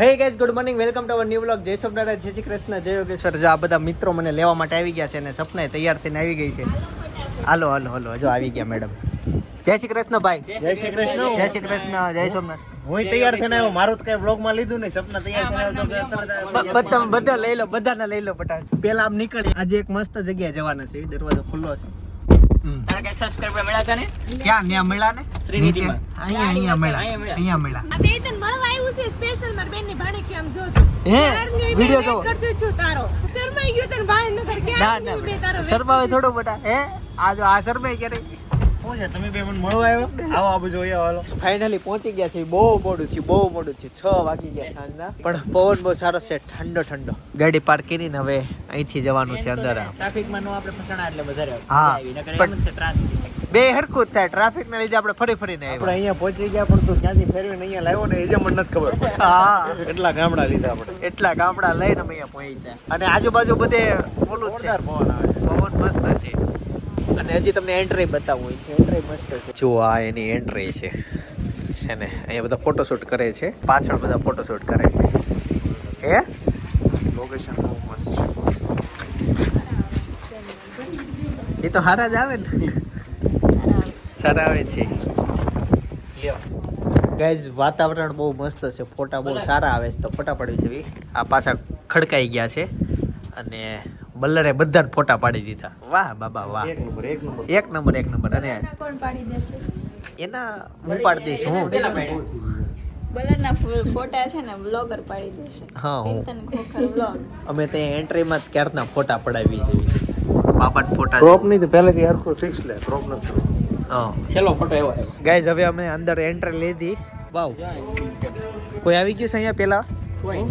Hey guys good morning welcome to our new vlog. જય સોમનાથ, જય શ્રી કૃષ્ણ, જય યોગેશ્વર. જો આ બધા મિત્રો મને લેવા માટે આવી ગયા છે અને સપનાએ તૈયાર થઈને આવી ગઈ છે. હાલો હાલો હાલો, જો આવી ગયા મેડમ. જય શ્રી કૃષ્ણ ભાઈ. જય શ્રી કૃષ્ણ. જય શ્રી કૃષ્ણ, જય સોમનાથ. હું તૈયાર થઈને આવ્યો. મારું તો કઈ વ્લોગ માં લીધું નહીં. સપના તૈયાર થઈને આવ્યો તો બધા લઈ લો, બધાને લઈ લો બટા. પેલા આમ નીકળી. આજે એક મસ્ત જગ્યાએ જવાના છે. દરવાજો ખુલ્લો છે. તારા કઈ સબસ્ક્રાઇબર મળ્યા હતા ને? ક્યાં ન્યા મળ્યા ને? શ્રીનિધિમાં. અહીંયા મળ્યા. આ બે તને મળવા આવ્યું છે સ્પેશિયલ માર બેન ની ભાણે કે આમ જોતો હે તારની વિડિયો વેટ જો. કરતો છું તારો શરમાઈ ગયો તને ભાણે ન કર કે ના ના શરમાવે થોડો બટા. હે આ જો આ શરમાઈ ક્યારે? શું છે? તમે બે મને મળવા આવ્યો? આવો આ બાજુ આવ્યો. હાલો. ફાઇનલી પહોંચી ગયા છે. બહુ મોડું છે 6 વાગી ગયા સાંજના. પણ પવન બહુ સારો છે, ઠંડો. ગાડી પાર્ક કરીને હવે અહીંથી જવાનું છે અંદર. ટ્રાફિક માં નો આપણે ફસાણા એટલે વધારે હા, આવી. નકર એમ જ છે ત્રાસ. બે હરખું જ થાય. ટ્રાફિક ના લીધે આપણે ફરીને આપણે આવ્યા. અહીંયા પહોંચી ગયા પણ તું ક્યાંથી ફેરવીને અહીંયા લાવ્યો ને એ જે મને નથી ખબર પડી. હા, કેટલા ગામડા લીધા આપણે. એટલા ગામડા લઈને અમે અહીંયા પહોંચ્યા. અને આજુબાજુ બધે ઓલું જ છે, જોરદાર પવન આવે. પવન મસ્ત છે. અને હજી તમને એન્ટ્રી બતાવું. એન્ટ્રી મસ્ત છે. જો આ એની એન્ટ્રી છે ને અહીંયા બધા ફોટોશૂટ કરે છે. પાછળ બધા ફોટોશૂટ કરે છે. હે લોકેશન બહુ મસ્ત છે. એ તો હારા જ આવે ને. સારા આવે છે. ગાઈઝ વાતાવરણ બહુ મસ્ત છે. ફોટા બહુ સારા આવે છે તો ફોટા પાડવી છે. આ પાછા ખડકાઈ ગયા છે અને બલ્લરે બધાને ફોટા પાડી દીધા. વાહ બાબા વાહ, એક નંબર એક નંબર. અને કોણ પાડી દેશે એના હું પાડી દઈશ. હું બલરના ફોટા છે ને વ્લોગર પાડી દેશે. હા, હું. ચિંતન ખોખર વ્લોગ. અમે ત્યાં એન્ટ્રીમાં જ ક્યારના ફોટા પડાવી છે. બાપાના ફોટા. ક્રોપ નહીં તો પહેલેથી હરખું ફિક્સ લે. ક્રોપ નથી. હા છેલ્લો ફોટો એવો આવ્યો. ગાઈઝ હવે અમે અંદર એન્ટ્રી લીધી. વાવ, કોઈ આવી ગયું છે અહીંયા પેલા? કોઈ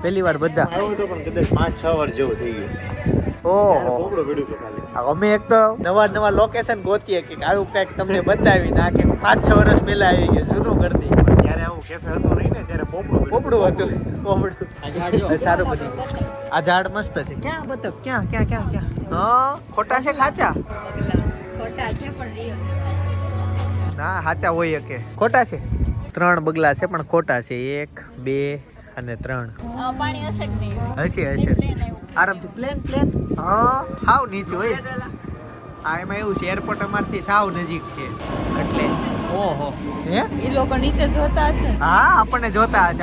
પહેલી વાર બધા. આવ્યો તો પણ કદાચ 5-6 વાર જેવું થઈ ગયું. ઓહો, પોપડો પીડ્યું તો ખાલી. અમે એક તો નવા લોકેશન ગોતીએ કે આવું કંઈક તમને બતાવી ના કે 5-6 વર્ષ પહેલા આવી ગયું જૂનું કરી દઈએ. ત્યારે આવું કેફે હતું નહીં ને ત્યારે પોપડો પોપડું હતું. આ ઝાડ જો. સારું બધું. આ ઝાડ મસ્ત છે. ક્યાં બતક? ક્યાં? હા, ખોટા છે ખાચા? ખોટા છે પણ રિયલ. ના, સાચા હોય કે ખોટા છે? 3 બગલા છે પણ ખોટા છે. 1 2 અને 3. પાણી હશે કે નહીં? હશે. આરામથી પ્લેન. હા, હાવ નીચે હોય. આ એમાં એવું છે, એરપોર્ટ અમારથી સાવ નજીક છે એટલે. ઓહો, હે? એ લોકો નીચે જોતા હશે. હા, આપણને જોતા હશે.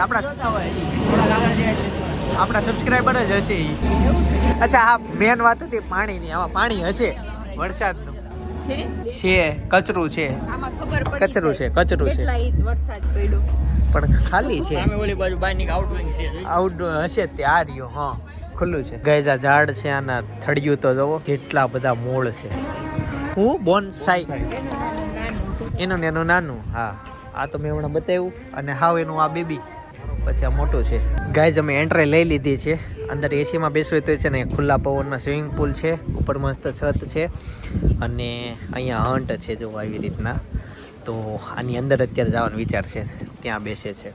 આપણા સબસ્ક્રાઈબર જ હશે ઈ. અચ્છા, હા, મેન વાત હતી પાણીની. આમાં પાણી હશે વરસાદનું છે. કચરું છે. આમાં ખબર પડી કચરું છે. કેટલા ઇંચ વરસાદ પડ્યો. પણ ખાલી છે. સામે ઓલી બાજુ બહાર નીક આઉટવિંગ છે. આઉટડોર હશે તે આ રહ્યો. હા, ખુલ્લું છે. ગઈજા ઝાડ છે. આના થડિયું તો જોવો કેટલા બધા મૂળ છે. હું બોનસાઈ એનું નાનું. હા, આ તો મેં હમણાં બતાવ્યું. અને હાવ એનું આ બેબી. પછી આ મોટું છે. ગાઈઝ અમે એન્ટ્રી લઈ લીધી છે. અંદર એસીમાં બેસવું તો છે ને ખુલ્લા પવનમાં સ્વિમિંગ પુલ છે. ઉપર મસ્ત છત છે અને અહીંયા હન્ટ છે જો આવી રીતના. તો આની અંદર અત્યારે જવાનો વિચાર છે. ત્યાં બેસે છે.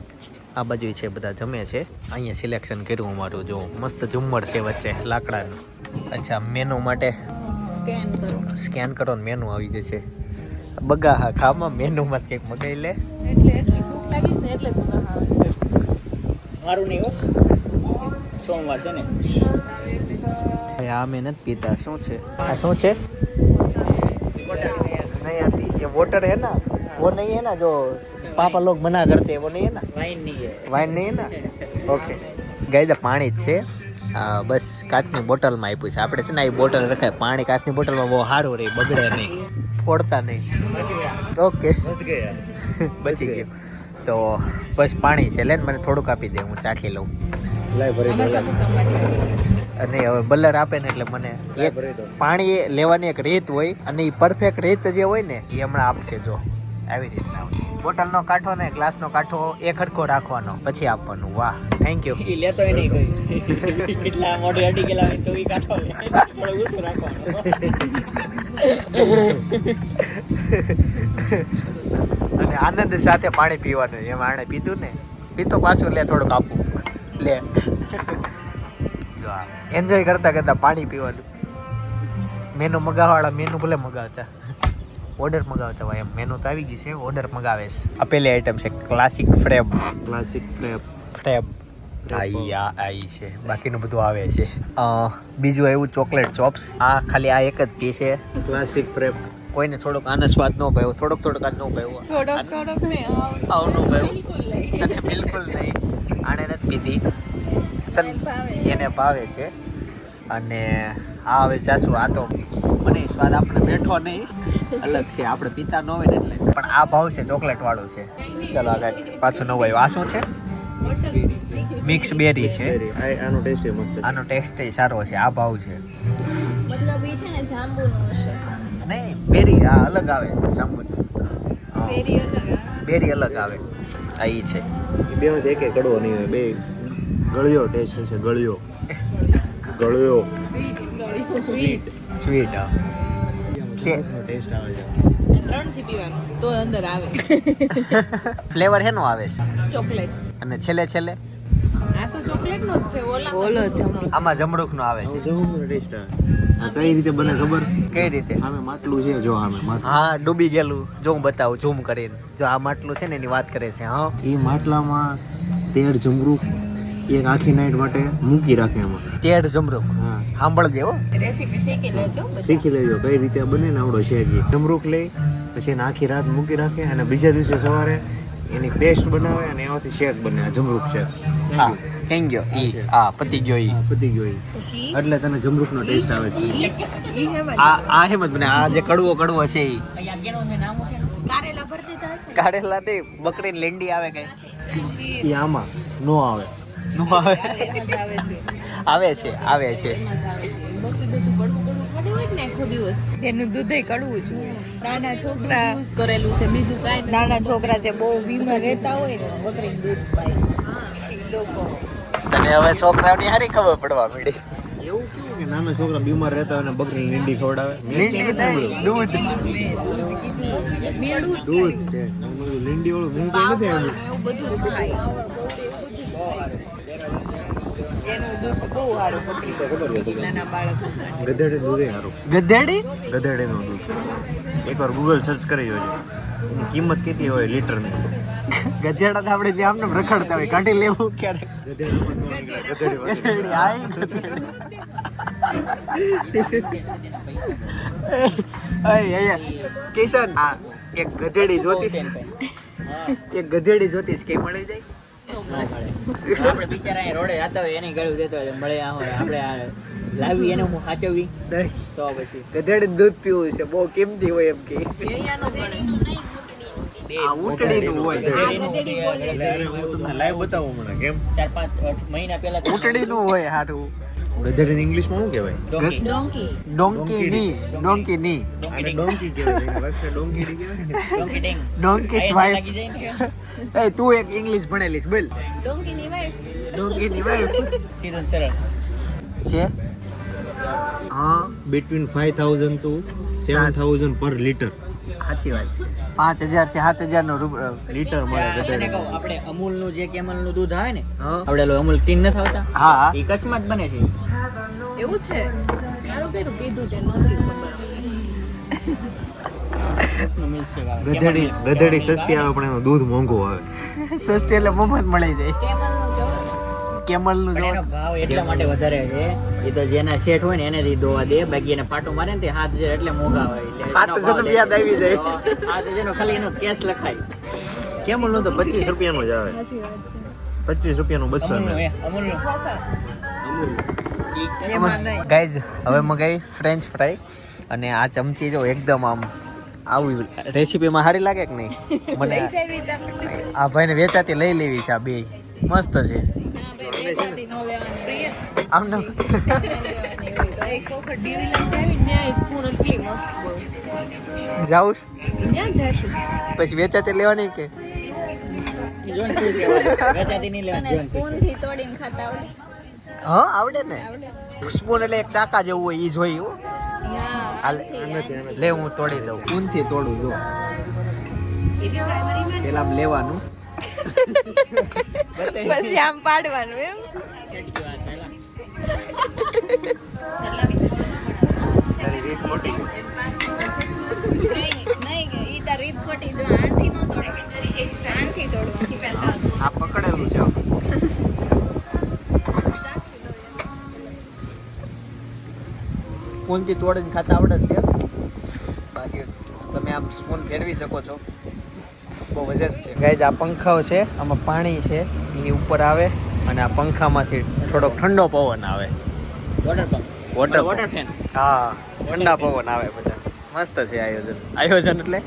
આ બાજુ છે બધા જમે છે. અહીંયા સિલેક્શન કર્યું અમારું. જો મસ્ત ઝુમ્મર છે વચ્ચે લાકડાનું. અચ્છા, મેનુ માટે સ્કેન કરો ને મેનુ આવી જશે. બગા હા ખાવામાં મેનુમાં કંઈક મગાઈ લે. એટલે ભૂખ લાગી છે એટલે તો આવે. મારું નહીં હો. સોમવાર છે ને. આ મેં નથી પીતા. શું છે આ? શું છે? नहीं आती ये वोटर है ना, वो नहीं है ना जो पापा लोग मना करते हैं, वो नहीं है ना. વાઈન નહીં છે. વાઇન નહીં है ना. ઓકે ગાઈઝ, પાણી જ છે. બસ કાચની બોટલમાં આપ્યું છે. આપણે છે ને એ બોટલ રખાય. પાણી કાચની બોટલમાં બહુ સારું રહે, બગડે નહીં, ફોડતા નહીં. ઓકે, બચી ગયું. તો બસ પાણી છે. લે ને મને થોડુંક આપી દે, હું ચાખી લઉં. લાય ભરી દો. અને હવે બલ્લર આપે ને એટલે મને એક પાણી લેવાની એક રીત હોય અને એ પરફેક્ટ રીત જે હોય ને એ હમણાં આપશે. જો આવી રીતના બોટલનો કાંઠો ને ગ્લાસનો કાંઠો એક હરખો રાખવાનો પછી આપવાનું. વાહ, થેન્ક યુ. ઈ લેતો ય નહીં કોઈ. કેટલા મોઢે અડી ગયેલા હોય તો ઈ કાઢો લે. થોડું ઊંચું રાખવાનું. અને આનંદ સાથે પાણી પીવાનું. એમ આણે પીધું ને, પીતો પાછું લે થોડુંક આપું. લે, એન્જોય કરતા પાણી પીવાનું. મેનુ મગાવવાળા મેનુ ભલે મગાવતા, ઓર્ડર મગાવતા હોય એમ. મેનુ તો આવી ગયું છે, ઓર્ડર મગાવે છે. આ પેલી આઈટમ છે ક્લાસિક ફ્રેબ. ફ્રેબ આઈ છે, બાકીનું બધું આવે છે. બીજું એવું ચોકલેટ ચોપ્સ. આ ખાલી આ એક જ પીસ છે. ક્લાસિક ફ્રેપ. કોઈને થોડોક આનો સ્વાદ ન ભાવ્યો, થોડોક આ ન ભાવ્યો, થોડોક ને આવ ન ભાવ્યું તને બિલકુલ નહીં. આને નથી પીધી, એને ભાવે છે. અને આ હવે ચાસુ, આ તો મને સ્વાદ આપણે બેઠો નહીં, અલગ છે, આપણે પીતા ન હોય ને એટલે. પણ આ ભાવ છે ચોકલેટ વાળું છે. ચાલો આગળ પાછું નવું આવ્યું. આ શું છે? મિક્સ બેરી છે. આનો ટેસ્ટ મસ્ત. આનો ટેસ્ટ સારો છે. આ ભાવ છે. મતલબ ઈ છે ને જાંબુનું હશે. નહીં, બેરી આ અલગ આવે, જાંબુની બેરી અલગ આવે. બેરી અલગ આવે. આ ઈ છે. એ બે માંથી એકે કડવો નહીં હોય, બે ગળ્યો ટેસ્ટ છે. ગળ્યો સ્વીટ સ્વીટ ટેસ્ટ આવે છે. 3 થી પીવાનું તો અંદર આવે. ફ્લેવર હેનો આવે છે? ચોકલેટ. અને છેલ્લે આ તો ચોકલેટ નો જ છે. ઓલો જમો. આમાં જમરૂખ નો આવે છે. જમવાનો ટેસ્ટ આવે. કઈ રીતે બને ખબર? કઈ રીતે? આમે માટલું છે, જો આમે માટલું. હા, ડૂબી ગયેલું. જો હું બતાવું ઝૂમ કરીને. જો આ માટલું છે ને એની વાત કરે છે. હા, એ માટલામાં 13 જમરૂખ એક આખી નાઈટ માટે મૂકી રાખે એમાં. 13 જમરૂખ. હા, સાંભળજે હો. રેસીપી શીખી લેજો બધા. શીખી લેજો કઈ રીતે બને ને આવડો શેક. જમરૂખ લઈ પછી એને આખી રાત મૂકી રાખે અને બીજા દિવસે સવારે એની પેસ્ટ બનાવે અને એમાંથી શેક બને. આ જમરૂખ શેક. હા, કેમ ગયો ઈ? હા, પતી ગયો ઈ. પતી ગયો ઈ. પછી એટલે તને જમરૂખનો ટેસ્ટ આવે છે. ઈ હેમ જ. આ હેમ જ બને. આ જે કડવો છે ઈ અહીંયા કેનો છે નામ છે? કારેલા ભર દીધા હશે. કાઢેલા નહીં, બકરીની લેંડી આવે કઈ એ આમાં નો આવે. નો આવે? એમાં જ આવે છે. આવે છે, આવે છે. એમાં જ આવે છે. બાકી બધું કડવું ખાધું હોય ને આખો દિવસ એનું દૂધે કડવું જ હોય. નાના છોકરા યુઝ કરેલું છે, બીજું કાંઈ નથી. નાના છોકરા જે બહુ બીમાર રહેતા હોય ને બકરી દૂધ પાય એ લોકો. તને હવે છોકરાઓની હારી ખબર પડવા માંડી. એવું કેવું કે નાના છોકરા બીમાર રહેતા હોય ને બકરીની લીંડી ખવડાવે? લીંડી નહીં, દૂધ. દૂધ છે. લીંડી વાળું મેં કઈ નથી આવ્યું. એવું બધું જ ખાય. એનું દૂધ બહુ સારું બકરી નાના બાળકો માટે. ગધેડી દૂધે સારું. ગધેડી? ગધેડીનું દૂધ એકવાર ગૂગલ સર્ચ કરી જોજો. એની કિંમત કેટલી હોય લીટરની? ગધેડા તો આપણે ત્યાં આમને રખડતા હોય, કાઢી લેવું ક્યારેક. ગધેડી આઈ ગધેડી. કિશન, આ એક ગધેડી જોતીશ, એક ગધેડી જોતીશ કે મળી જાય? આપણે બિચારા અહીં રોડે જતા હોય એને ગળું દેતો હોય મળે આપણે આ લાવી એને હું સાચવવી નહીં, તો પછી ગધેડી દૂધ પીવું છે, બહુ કિંમતી હોય એમ કે. આ ઊંટડીનું હોય. લાઈવ બતાવો મને કેમ. 4-5 મહિના પહેલા ઊંટડીનું હોય હારું. ગધેડીને ઇંગ્લિશમાં શું કહેવાય? ડોંકી. ડોંકી ની, ડોંકી ની, આને ડોંકી કહેવાય. એની વાઈફને ડોંકીડી કહેવાય ને. ડોંકીસ વાઇફ. લાગી જાય ને એ તું એક ઇંગ્લિશ ભણેલીશ બોલ. ડોંકીની વાઈફ. ડોંકીની વાઇફ સીધું સરળ છે. હા, Between 5,000 to 7,000 પર લીટર. સાચી વાત છે. 5,000 થી 7,000 નો લીટર મળે તને ગધેડી. કહું આપણે અમૂલનું જે કેમલનું દૂધ આવે ને હા. આપણે લો અમૂલ ટીન નથી આવતા હા. એ કચ્છમાં જ બને છે. એવું છે સારું કર્યું કીધું તે નહોતી ખબર. કચ્છનું milkshake આવે. ગધેડી સસ્તી આવે પણ એનું દૂધ મોંઘું આવે. સસ્તી એટલે મફત મળી જાય. કેમલનું જવાનું. કેમલનું પણ જો એનો ભાવ એટલા માટે વધારે છે એ તો જેના શેઠ હોય ને એને જ દોવા દે બાકી એને પાટો મારે ને તે 7,000 એટલે મોંઘા હોય એટલે એનો 7,000 ભાવ યાદ આવી જાય. 7,000 નો ખાલી એનો કેસ લખાય. કેમલનો તો 25 રૂપિયાનો જ આવે. સાચી વાત 25 રૂપિયાનું 200 અમૂલનું ml. અમૂલનું છે. એમાં નહીં. ગાઈઝ હવે મગાઈ ફ્રેન્ચ ફ્રાય અને આ ચમચી જો એકદમ આમ આવી રેસીપીમાં સારી લાગે કે નહીં? મને લઈ જાવી તમને. આ ભાઈને વેચાતી લઈ લેવી છે. આ બે મસ્ત છે. વેચાતી નો લેવાની. આમને એક વખત ડીવીલમ જાવી ને આ સ્પૂન એટલી મસ્ત બહુ. જાઉં ક્યાં જાશું? પછી વેચાતી લેવાની કે જોન શું કહેવાય વેચાતી નહીં તને લેવાની જોન સ્પૂન થી તોડીને ખાતા આવડે? હા આવડે ને. સ્પૂન એટલે એક ચાકા જેવું હોય ઈ જોઈ હો. ના હાલે. આમથી. લે હું તોડી દઉં. ઊનથી તોડું જો. પેલા આમ લેવાનું પછી આમ પાડવાનું એમ. નહીં ઈ તાર રીત ખોટી. જો આનથી નો તોડવાનું. આનથી તોડવાનું. આ પકડેલું છે. સ્પૂનથી તોડીને ખાતા આવડે જ છે, બાકી તમે આમ સ્પૂન ફેરવી શકો છો. બહુ વજન છે ગાઈઝ. આ પંખાઓ છે, આમાં પાણી છે એ ઉપર આવે અને આ પંખામાંથી થોડોક ઠંડો પવન આવે. Water pump, water water fan. હા, ઠંડા પવન આવે બધા. મસ્ત છે આયોજન એટલે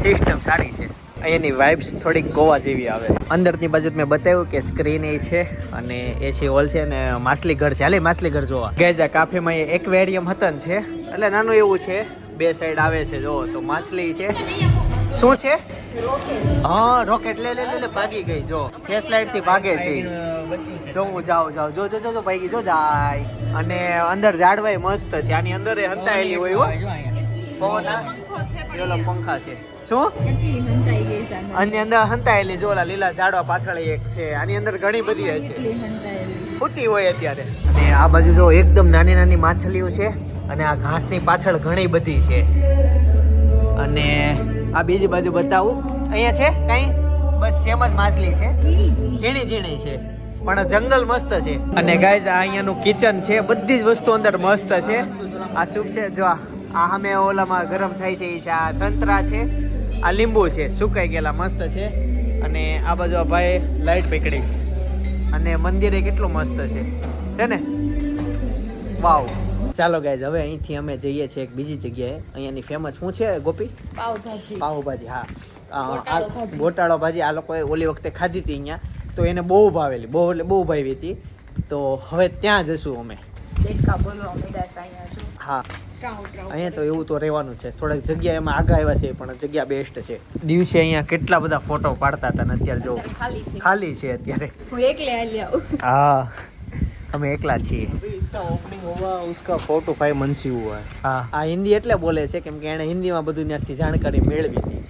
સિસ્ટમ સારી છે. અહીંયાની વાઇબ્સ થોડીક ગોવા જેવી આવે. અંદરની બાજુ મેં બતાવ્યું કે સ્ક્રીન એ છે અને એસી હોલ છે અને માછલી ઘર છે. હાલે માછલી ઘર જોવા ગેજા કાફેમાં એક્વેરિયમ હતા ને છે, એટલે નાનું એવું છે, બે સાઈડ આવે છે. જો તો માછલી છે. શું છે? હા, રોકેટ. લે ભાગી ગઈ. જો ફ્લેશ લાઇટ થી ભાગે છે. જો હું જાઉં જો ભાગી જો જાય. અને અંદર ઝાડવાય મસ્ત છે. આની અંદર એ હંતાયેલી હોય હો. પવન પેલો પંખા છે. શું? કેટલી હંતાઈ ગઈ છે આની અંદર હંતાયેલી જો ઓલા લીલા ઝાડવા પાછળ એક છે. આની અંદર ઘણી બધી હશે, કેટલી હંતાઈ. ફૂટી હોય અત્યારે. અને આ બાજુ જો એકદમ નાની નાની માછલીઓ છે અને આ ઘાસની પાછળ ઘણી બધી છે. અને આ બીજી બાજુ બતાવું, અહીંયા છે કઈ બસ સેમ જ માછલી છે, ઝીણી છે પણ જંગલ મસ્ત છે. અને ગાઈઝ આ અહીંયાનું કિચન છે, બધી જ વસ્તુ અંદર મસ્ત છે. આ સૂપ છે, જો આ સામે ઓલામાં ગરમ થાય છે એ છે. આ સંતરા છે, આ લીંબુ છે સુકાઈ ગયેલા, મસ્ત છે. અને આ બાજુ આ ભાઈ લાઈટ પકડીશ. અને મંદિરે કેટલું મસ્ત છે ને? વાવ. ચાલો ગાઈઝ, હવે અહીંથી અમે જઈએ છીએ એક બીજી જગ્યાએ. અહીંયાની ફેમસ શું છે ગોપી? પાવભાજી. પાવભાજી. હા, ગોટાળો ભાજી. ગોટાળો ભાજી આ લોકોએ ઓલી વખતે ખાધી હતી અહીંયા, તો એને બહુ ભાવેલી, બહુ ભાવી હતી. તો હવે ત્યાં જશું અમે. દેડકા બોલવા મેડા અહીંયા જો. હા, ટ્રાઉ. અહીંયા તો એવું તો રહેવાનું છે. થોડાક જગ્યા એમાં આગા આવ્યા છે પણ જગ્યા બેસ્ટ છે. દિવસે અહીંયા કેટલા બધા ફોટો પાડતા હતા ને અત્યારે જો ખાલી છે. ખાલી છે અત્યારે. હું એકલે હાલી આવું. હા, અમે એકલા છીએ. इसका ओपनिंग हुआ उसका 4 to 5 मंथ्स ही हुआ है. હા, આ હિન્દી એટલે બોલે છે કેમ કે એણે હિન્દીમાં બધું ત્યાંથી જાણકારી મેળવી હતી.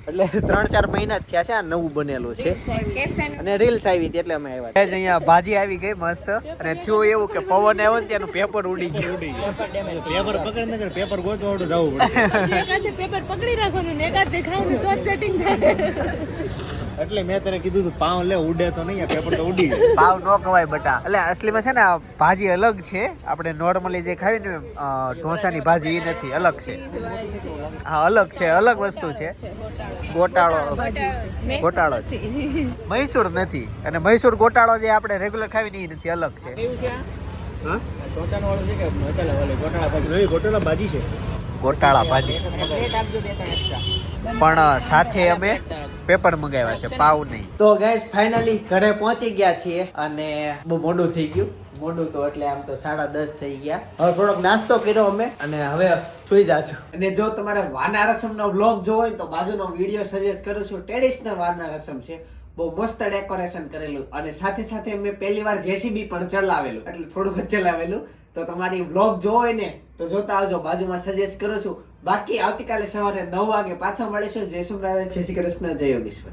એટલે 3-4 મહિના જ થયા છે. આ નવું બનેલું છે કેફે અને રીલ્સ આવી હતી એટલે અમે આવ્યા. અહીંયા ભાજી આવી ગઈ મસ્ત. અને થયું એવું કે પવન આવ્યો ને ત્યાંનું પેપર ઉડી ગયું. पेपर पकड़ने का पेपर गोतवाड़ू जाવું પડે. એકાદે પેપર પકડી રાખવાનું ને એકાદે ખાવાનું તો સેટિંગ થાય. એટલે મેં તને કીધું તું પાવ લે, ઉડે તો નહીં, આ પેપર તો ઉડી ગયું. પાવ નો કવાય બટા. એટલે અસલીમાં છે ને આ ભાજી અલગ છે. આપણે નોર્મલી જે ખાવી ને ઢોસાની ભાજી એ નથી, અલગ છે. હા, અલગ છે, અલગ વસ્તુ છે. ગોટાળો જ. મૈસૂર નથી. અને મૈસૂર ગોટાળો જે આપણે રેગ્યુલર ખાવી ને એ નથી, અલગ છે. હા, ટોટાનો વાળું છે કે મસાલા વાળું ગોટાળા ભાજી? નહીં, ગોટેલા ભાજી છે. ગોટાળા ભાજી. પ્લેટ આપજો 2-3 એક્સ્ટ્રા. પણ સાથે અમે પેપર મંગાવ્યા છે, પાવ નહીં. તો ગાઈસ ફાઇનલી ઘરે પહોંચી ગયા છીએ અને બહુ મોડું થઈ ગયું. મોડું તો એટલે આમ તો 10:30 થઈ ગયા. હવે થોડોક નાસ્તો કર્યો અમે અને હવે સુઈ જાશું. અને જો તમારે વાના રસમનો વ્લોગ જોવો હોય તો બાજુનો વિડીયો સજેસ્ટ કરું છું. ટ્રેડિશનલ વાના રસમ છે, બહુ મસ્ત ડેકોરેશન કરેલું અને સાથે સાથે મેં પહેલી વાર જેસીબી પણ ચલાવેલું, એટલે થોડુંક જ ચલાવેલું. તો તમારી વ્લોગ જોવો હોય ને તો જોતા આવજો, બાજુમાં સજેસ્ટ કરું છું. બાકી આવતીકાલે સવારે 9 વાગે પાછા મળીશું. જય સોમનારાયણ, જય શ્રી કૃષ્ણ, જય યોગેશ્વર.